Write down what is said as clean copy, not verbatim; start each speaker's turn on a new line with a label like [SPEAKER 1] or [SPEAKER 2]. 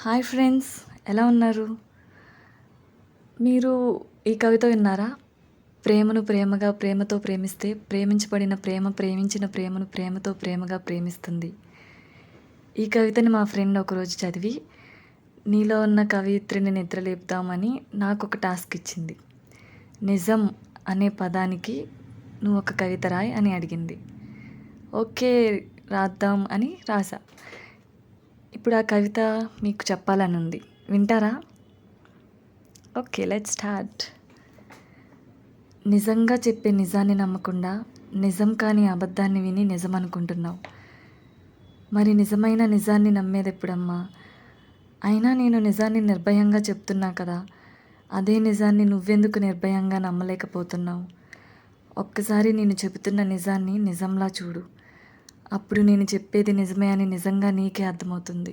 [SPEAKER 1] Hi friends, ఎలా ఉన్నారు? మీరు ఈ కవిత విన్నారా? ప్రేమను ప్రేమగా ప్రేమతో ప్రేమిస్తే ప్రేమించబడిన ప్రేమ ప్రేమించిన ప్రేమను ప్రేమతో ప్రేమగా ప్రేమిస్తుంది. ఈ కవితని మా ఫ్రెండ్ ఒకరోజు చదివి, నీలో ఉన్న కవయిత్రిని నిద్రలేపుదామని నాకొక టాస్క్ ఇచ్చింది. నిజం అనే పదానికి నువ్వు ఒక కవిత రాయి అని అడిగింది. ఓకే, రాద్దాం అని రాసా. ఇప్పుడు ఆ కవిత మీకు చెప్పాలని ఉంది. వింటారా? Okay, let's start. నిజంగా చెప్పే నిజాన్ని నమ్మకుండా నిజం కాని అబద్ధాన్ని విని నిజం అనుకుంటున్నావు. మరి నిజమైన నిజాన్ని నమ్మేదెప్పుడమ్మా? అయినా నేను నిజాన్ని నిర్భయంగా చెప్తున్నా కదా. అదే నిజాన్ని నువ్వెందుకు నిర్భయంగా నమ్మలేకపోతున్నావు? ఒక్కసారి నేను చెబుతున్న నిజాన్ని నిజంలా చూడు. అప్పుడు నేను చెప్పేది నిజమే అని నిజంగా నీకే అర్థమవుతుంది.